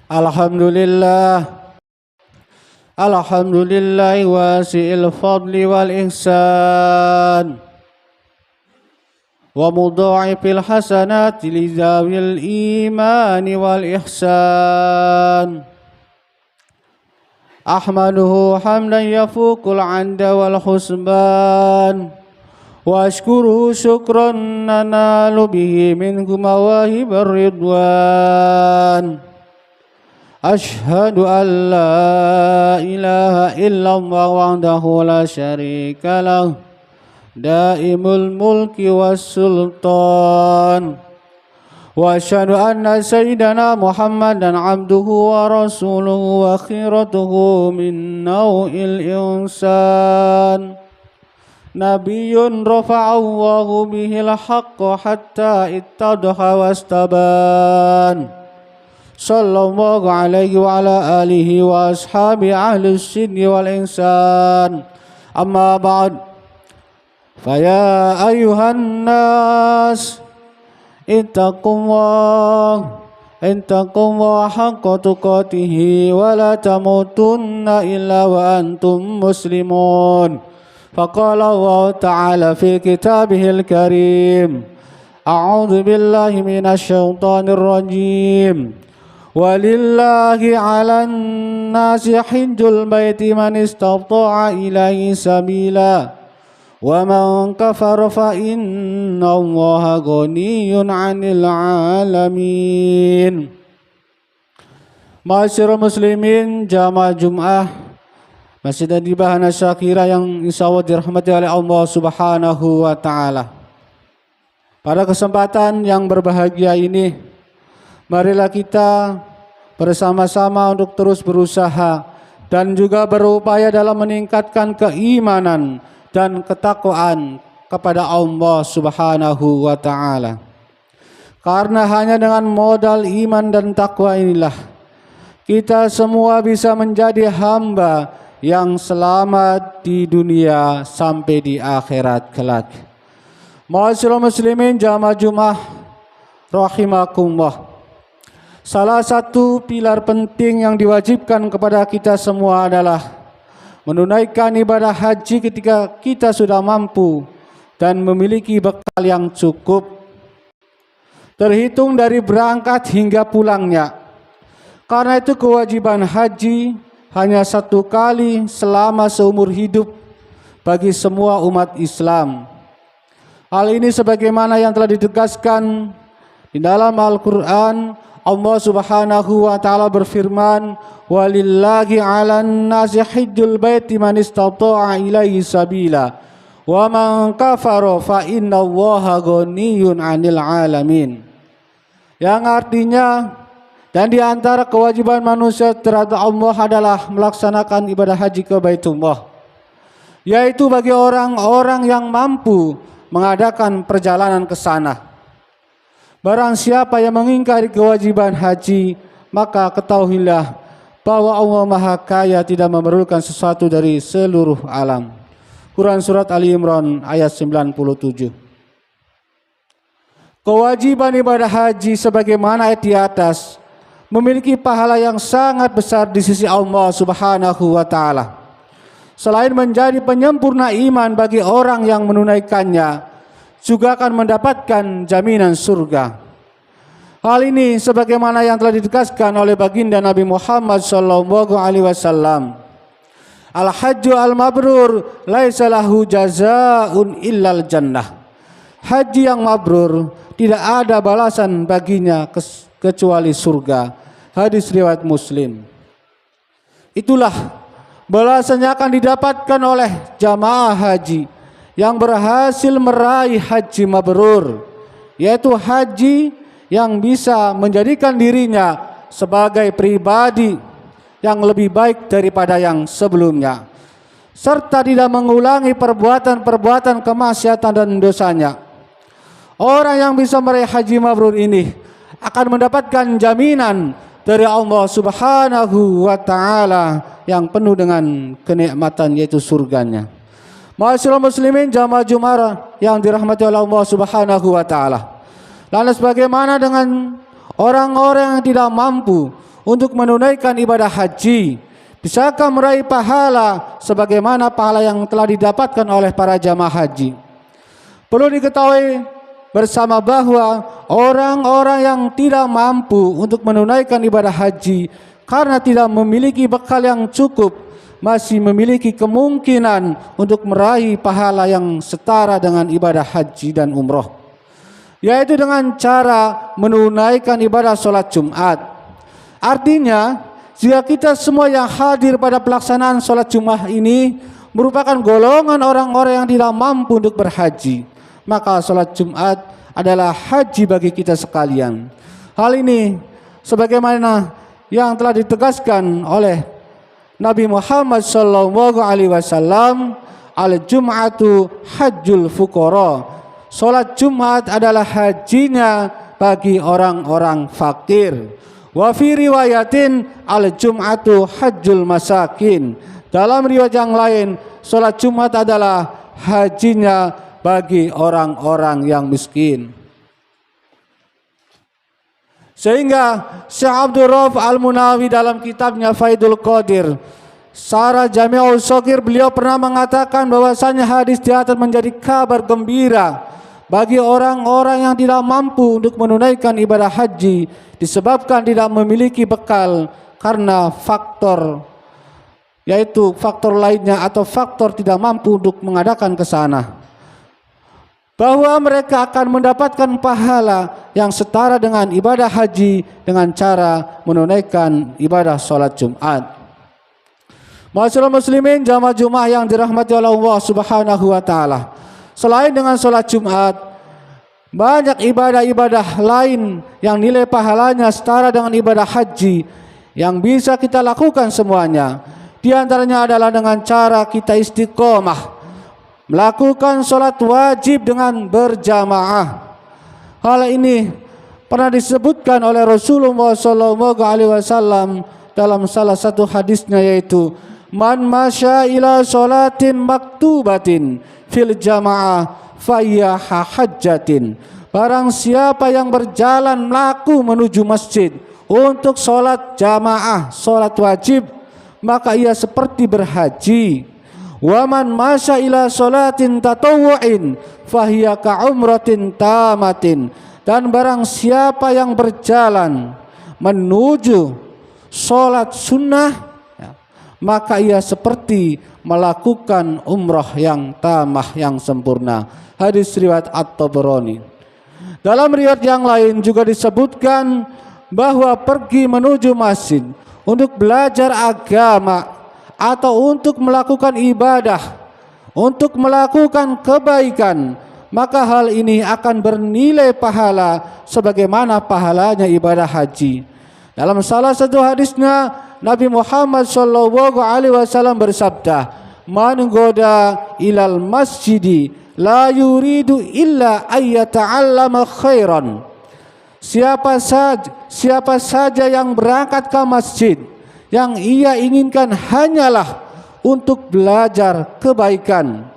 Alhamdulillah, Alhamdulillah wasi'il fadli wal ihsan wa mudha'ifil hasanati li zawil imani wal ihsan. Ahmaduhu hamdan yafuqul 'anda wal husban wa ashkuruhu syukran nanalu bihi minhu mawahibar ridwan. Ashhadu an la ilaha illallah wahdahu la syarika lah daimul mulki was sultan wa ashhadu anna sayyidana Muhammadan abduhu wa rasuluhu wa khiratuhu min naw'il insan nabiyyun rafa'allahu bihil haqqa hatta ittadha wastaban sallallahu alaihi wa ala alihi wa ashabi ahli sidni wal insan amma ba'd faya ayuhan nas ittaqullah haqqa tuqatihi wa la tamutunna illa wa antum muslimun faqala Allah ta'ala fi kitabihil karim a'udzu billahi minasy syaithanir rajim walillahi 'alan nasi hajjul baiti man istata'a ilaihi sabila wa man kafara fa innallaha ghaniyyun 'anil 'alamin. Ma'asyiral muslimin jamaah Jumat Masjid Adibah Syakira yang insyaallah dirahmati oleh Allah Subhanahu wa taala. Pada kesempatan yang berbahagia ini, marilah kita bersama-sama untuk terus berusaha dan juga berupaya dalam meningkatkan keimanan dan ketakwaan kepada Allah Subhanahu wa taala. Karena hanya dengan modal iman dan takwa inilah kita semua bisa menjadi hamba yang selamat di dunia sampai di akhirat kelak. Ma'asyiral muslimin jamaah Jumat rahimakumullah. Salah satu pilar penting yang diwajibkan kepada kita semua adalah menunaikan ibadah haji ketika kita sudah mampu dan memiliki bekal yang cukup, terhitung dari berangkat hingga pulangnya. Karena itu kewajiban haji hanya satu kali selama seumur hidup bagi semua umat Islam. Hal ini sebagaimana yang telah ditegaskan di dalam Al-Quran. Allah Subhanahu wa taala berfirman, walillahi 'alan nasi hajjul baiti man istata'a ilaihi sabila wa man kafara fa innallaha ghaniyyun 'anil 'alamin. Yang artinya, dan di antara kewajiban manusia terhadap Allah adalah melaksanakan ibadah haji ke Baitullah, yaitu bagi orang-orang yang mampu mengadakan perjalanan ke sana. Barang siapa yang mengingkari kewajiban haji, maka ketahuilah bahwa Allah Maha Kaya tidak memerlukan sesuatu dari seluruh alam. Quran Surat Ali Imran ayat 97. Kewajiban ibadah haji sebagaimana ayat di atas memiliki pahala yang sangat besar di sisi Allah Subhanahu wa taala. Selain menjadi penyempurna iman bagi orang yang menunaikannya, juga akan mendapatkan jaminan surga. Hal ini sebagaimana yang telah ditegaskan oleh baginda Nabi Muhammad sallallahu alaihi wasallam. Al-hajju al-mabrur laisa lahu jazaa'un illal jannah. Haji yang mabrur tidak ada balasan baginya kecuali surga. Hadis riwayat Muslim. Itulah balasannya akan didapatkan oleh jamaah haji yang berhasil meraih haji mabrur, yaitu haji yang bisa menjadikan dirinya sebagai pribadi yang lebih baik daripada yang sebelumnya, serta tidak mengulangi perbuatan-perbuatan kemaksiatan dan dosanya. Orang yang bisa meraih haji mabrur ini akan mendapatkan jaminan dari Allah Subhanahu wa taala yang penuh dengan kenikmatan, yaitu surganya. Ma'asyiral muslimin jamaah Jumat yang dirahmati oleh Allah Subhanahu wa taala. Lantas bagaimana dengan orang-orang yang tidak mampu untuk menunaikan ibadah haji? Bisakah meraih pahala sebagaimana pahala yang telah didapatkan oleh para jamaah haji? Perlu diketahui bersama bahwa orang-orang yang tidak mampu untuk menunaikan ibadah haji karena tidak memiliki bekal yang cukup masih memiliki kemungkinan untuk meraih pahala yang setara dengan ibadah haji dan umroh, yaitu dengan cara menunaikan ibadah sholat Jumat. Artinya, jika kita semua yang hadir pada pelaksanaan sholat Jumat ini merupakan golongan orang-orang yang tidak mampu untuk berhaji, maka sholat Jumat adalah haji bagi kita sekalian. Hal ini sebagaimana yang telah ditegaskan oleh Nabi Muhammad sallallahu alaihi wasallam, al-jum'atu hajjul fuqara. Salat Jumat adalah hajinya bagi orang-orang fakir. Wa fi riwayatin al-jum'atu hajjul masakin. Dalam riwayat yang lain, salat Jumat adalah hajinya bagi orang-orang yang miskin. Sehingga Syekh Abdul Rauf Al-Munawi dalam kitabnya Faidul Qadir Syarah Jami'ul Shaghir, beliau pernah mengatakan bahwasanya hadis di atas menjadi kabar gembira bagi orang-orang yang tidak mampu untuk menunaikan ibadah haji disebabkan tidak memiliki bekal karena faktor, yaitu faktor lainnya atau faktor tidak mampu untuk mengadakan ke sana, bahwa mereka akan mendapatkan pahala yang setara dengan ibadah haji dengan cara menunaikan ibadah sholat Jumat. Masyaallah muslimin jamaah Jumat yang dirahmati oleh Allah Subhanahu wa taala. Selain dengan sholat Jumat, banyak ibadah-ibadah lain yang nilai pahalanya setara dengan ibadah haji yang bisa kita lakukan semuanya. Di antaranya adalah dengan cara kita istiqomah melakukan sholat wajib dengan berjamaah. Hal ini pernah disebutkan oleh Rasulullah SAW dalam salah satu hadisnya, yaitu man masya ila sholatin maktubatin fil jamaah fayya hajjatin. Barang siapa yang berjalan melaku menuju masjid untuk sholat jamaah, sholat wajib, maka ia seperti berhaji. Wa man masya ila sholatin tatawwu'in fahiya ka'umratin tamatin. Dan barang siapa yang berjalan menuju sholat sunnah, maka ia seperti melakukan umrah yang tamah, yang sempurna. Hadis riwayat At-Tabrani. Dalam riwayat yang lain juga disebutkan bahwa pergi menuju masjid untuk belajar agama atau untuk melakukan ibadah, untuk melakukan kebaikan, maka hal ini akan bernilai pahala sebagaimana pahalanya ibadah haji. Dalam salah satu hadisnya, Nabi Muhammad sallallahu alaihi wasallam bersabda, "Man goda ilal masjidi la yuridu illa ayyata'allama khairan." Siapa saja yang berangkat ke masjid yang ia inginkan hanyalah untuk belajar kebaikan,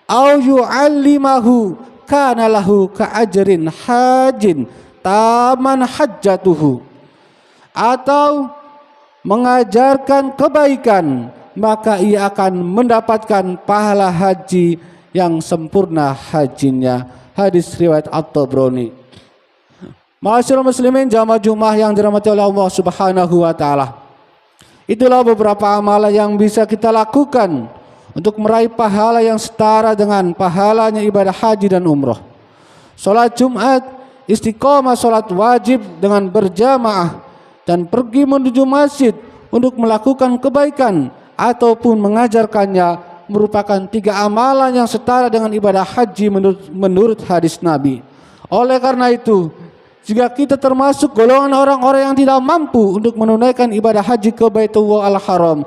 au yu'allimahu kana lahu ka'ajrin hajin taman hajjatuhu, atau mengajarkan kebaikan, maka ia akan mendapatkan pahala haji yang sempurna hajinya. Hadis riwayat At-Tabrani. Ma'asyiral muslimin jamaah Jumat yang dirahmati oleh Allah Subhanahu wa taala. Itulah beberapa amalan yang bisa kita lakukan untuk meraih pahala yang setara dengan pahalanya ibadah haji dan umrah. Salat Jumat, istiqomah salat wajib dengan berjamaah, dan pergi menuju masjid untuk melakukan kebaikan ataupun mengajarkannya merupakan 3 amalan yang setara dengan ibadah haji menurut hadis Nabi. Oleh karena itu, jika kita termasuk golongan orang-orang yang tidak mampu untuk menunaikan ibadah haji ke Baitullah Al-Haram,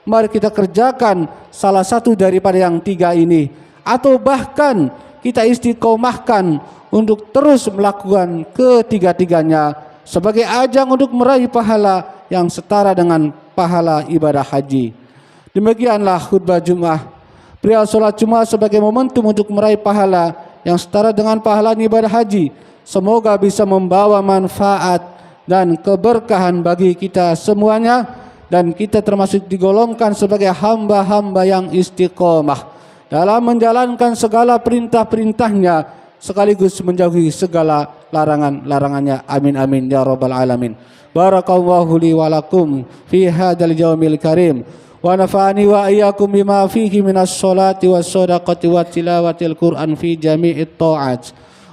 mari kita kerjakan salah satu daripada yang 3 ini, atau bahkan kita istiqomahkan untuk terus melakukan ketiga-tiganya sebagai ajang untuk meraih pahala yang setara dengan pahala ibadah haji. Demikianlah khutbah Jumat. Perihal salat Jumat sebagai momentum untuk meraih pahala yang setara dengan pahala ibadah haji, semoga bisa membawa manfaat dan keberkahan bagi kita semuanya, dan kita termasuk digolongkan sebagai hamba-hamba yang istiqomah dalam menjalankan segala perintah-perintahnya sekaligus menjauhi segala larangan-larangannya. Amin amin ya rabbal alamin. Barakallahu li wa lakum fi hadzal yaumil karim wa nafa'ani wa iyyakum bima fihi minas sholati was shadaqati wat tilawatil Qur'an fi jami'it ta'at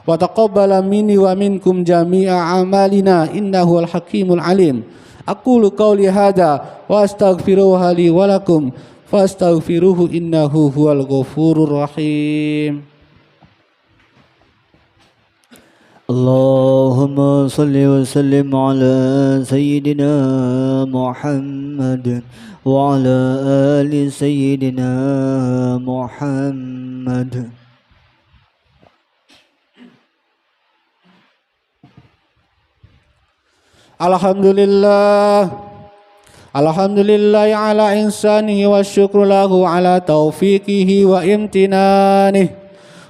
wa taqabbala minni wa minkum jami'a amalina innahu al hakimul alim. Aqulu qawli hadza wa astaghfiruhu li wa lakum fastaghfiruhu innahu huwal ghafurur rahim. Allahumma salli wa sallim ala sayyidina Muhammad wa ala ali sayyidina Muhammad. Alhamdulillah, alhamdulillah ala insanihi wa syukru lahu ala taufiqihi wa imtinanih.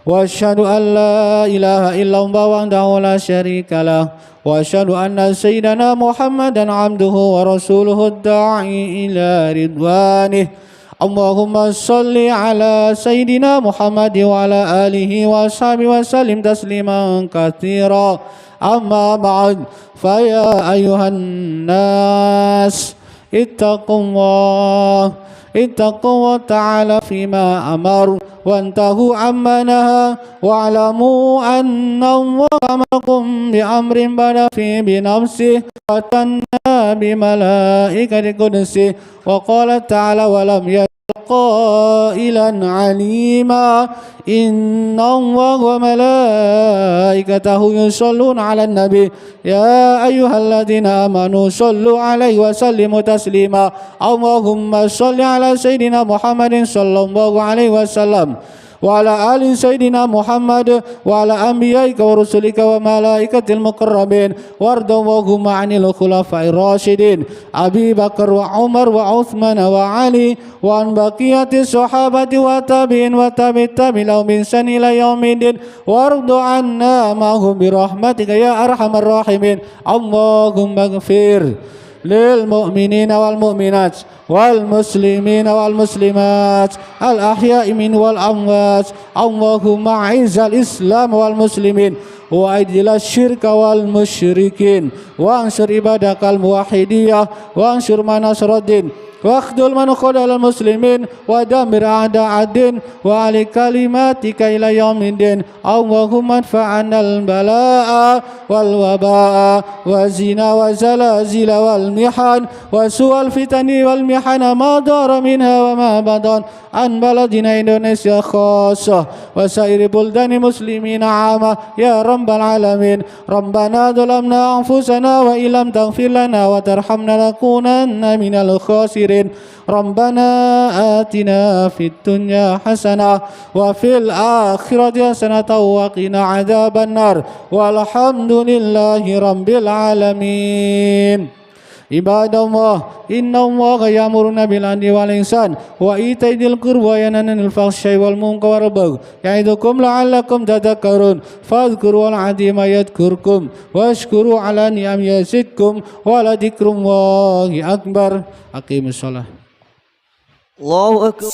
Wa asyhadu an la ilaha illallah wahdahu la syarikalah wa asyhadu anna sayyidana Muhammadan abduhu wa rasuluhu ad-da'i ila ridwanih. Allahumma salli ala sayyidina Muhammad wa ala alihi wa sahbihi wa sallim tasliman katsira. Amma ba'd, fa ya ayyuhan nas ittaqullah ta'ala fima amar وانتهوا عما نهى واعلموا أن الله أمركم بأمر بدأ فيه بنفسه وثنى بملائكة قدسه وقال تعالى ولم يزل قائلا عليما إن الله وملائكته يصلون على النبي يا أيها الذين آمنوا صلوا عليه وسلموا تسليما اللهم صل على سيدنا محمد صلى الله عليه وسلم وعلى آل سيدنا محمد وعلى أنبيائك ورسلك وملائكة المقربين وارض اللهم عن الخلفاء الراشدين أبي بكر وعمر وعثمان وعلي وعن بقية الصحابة والتابعين وتابع التابعين لهم بإحسان إلى يوم الدين وارض عنا معهم برحمتك يا أرحم الراحمين اللهم اغفر للمؤمنين والمؤمنات والمسلمين والمسلمات الأحياء من والأموات اللهم أعز الإسلام والمسلمين وأذل الشرك والمشركين وانصر عبادك الموحدين وانصر من نصر الدين واخذل من خذل المسلمين ودمر أعداء الدين وعلى كلماتك إلى يوم الدين اللهم ادفع عنا البلاء والوباء والزنا والزلازل والمحن وسوء الفتن والمحن ما دار منها وما بطن عن بلدنا إندونيسيا خاصة وسائر بلدان المسلمين عامة يا رب العالمين. ربنا ظلمنا أنفسنا وإن لم تغفر لنا وترحمنا لنكونن من الخاسرين. ربنا آتنا في الدنيا حسنة وفي الآخرة حسنة وقنا عذاب النار والحمد لله رب العالمين. عباد الله إن الله يأمرنا بالعدل والإحسان وإيتاء ذي القربى وينهى عن الفحشاء والمنكر والبغي يعظكم لعلكم تذكرون فاذكروا العظيم يذكركم واشكروا على نعم يزدكم ولذكر الله أكبر. أقيموا الصلاة. الله أكبر.